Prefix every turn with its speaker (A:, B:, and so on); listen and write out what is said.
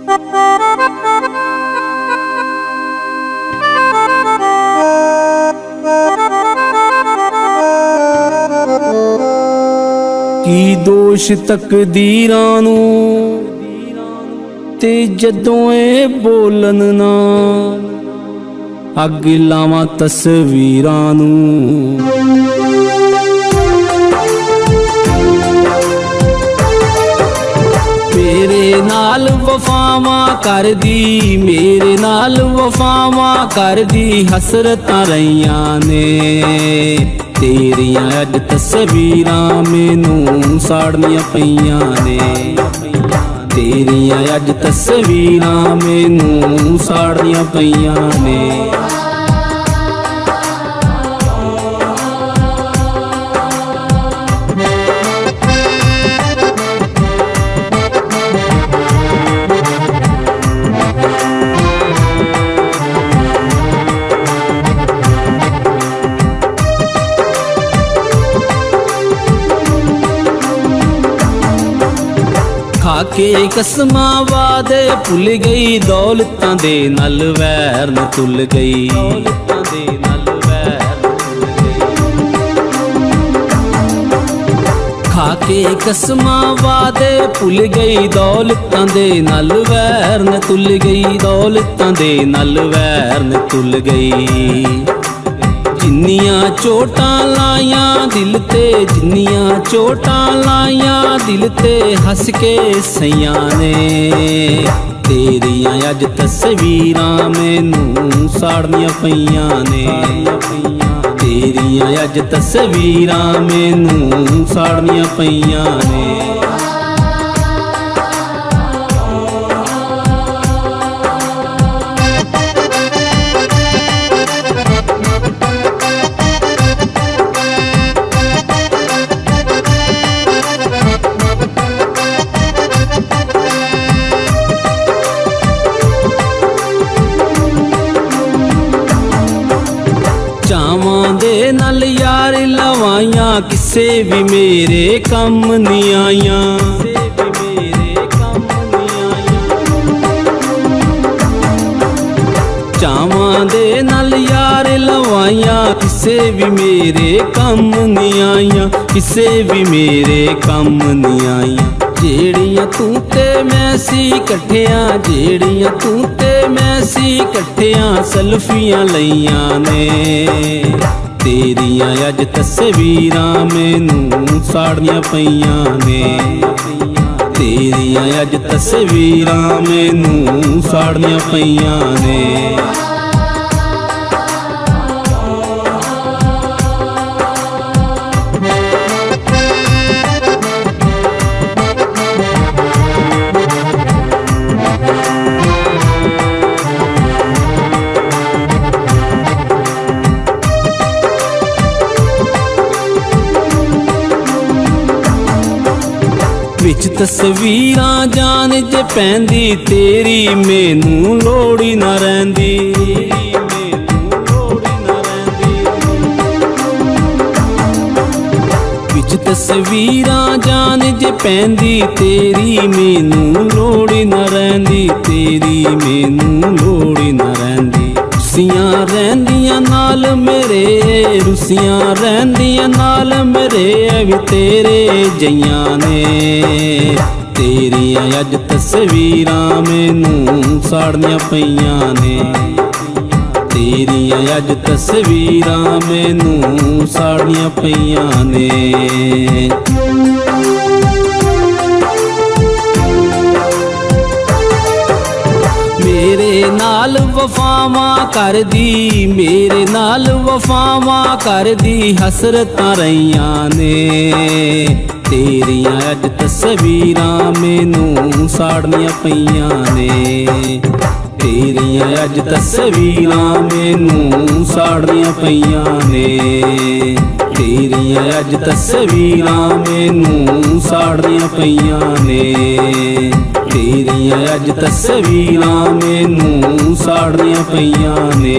A: की दोष तकदीरां नू ते जदों ए बोलन ना अग लावां तस्वीरां नू। मेरे नाल वफावां करदी, मेरे नाल वफावां करदी हसरतां रहियां ने। तेरियां अज तस्वीरां मैनू साड़नियां पईयां ने। तेरियां अज तस्वीरां मैनू साड़नियां पईयां ने। खाके कसमां वादे भुल गई, दौलतां दे नल वैर न तुल गई। दौलतां दे नल वैर न तुल गई। खाके कसमां वादे भुल गई, दौलतां दे नल वैर न तुल गई। दौलतां दे नल वैर न तुल गई। जिन्नियां चोटां लाइयां दिल ते, जिन्नियां चोटां लाइयां दिल ते हस के सैयां ने। तेरियां अज तस्वीरां मैनू साड़नियां पईयां ने। तेरियां अज तस्वीरां मैनू साड़नियां पईयां ने। चावां दे नल यार लवाइयां किसे भी मेरे कम नहीं आइयां। चावां दे नल यार लवाइयां किसे भी मेरे कम नहीं आइयां। किसे भी मेरे कम नहीं आइयां। जेड़ियां तू ते मैं सी कट्ठियां, जेड़ियां तू ते मैं सी कट्ठियां सल्फियां लईयां ने। तेरियां अज तस्वीरां मैनू साड़नियां पईयां ने। तेरियां अज तस्वीरां मैनू साड़नियां पईयां ने। विच तस्वीरां जान जे पैंदी, तेरी मैनू लोड़ी ना रहिंदी। विच तस्वीरां जान जे पैंदी, तेरी मैनू लोड़ी ना रहिंदी। तेरी मैनू लोड़ी ना रहिंदी। रुसियां रहिंदियां नाल मेरे, रुसियां रहिंदियां नाल मेरे भी तेरे जइयां ने। तेरियां अज तस्वीरां मैनू साड़नियां पईयां ने। तेरियां अज तस्वीरां मैनू साड़नियां पईयां ने। मेरे नाल वफावां करदी, मेरे नाल वफावां करदी हसरतां रहियां ने। तेरियां अज तस्वीरां मैनू साड़नियां पईयां ने। तेरियां अज तस्वीरां मैनू साड़नियां पईयां ने। तेरियां अज तस्वीरां मैनू साड़नियां पईयां ने। तेरियां अज तस्वीरां मैनू साड़नियां पईयां ने।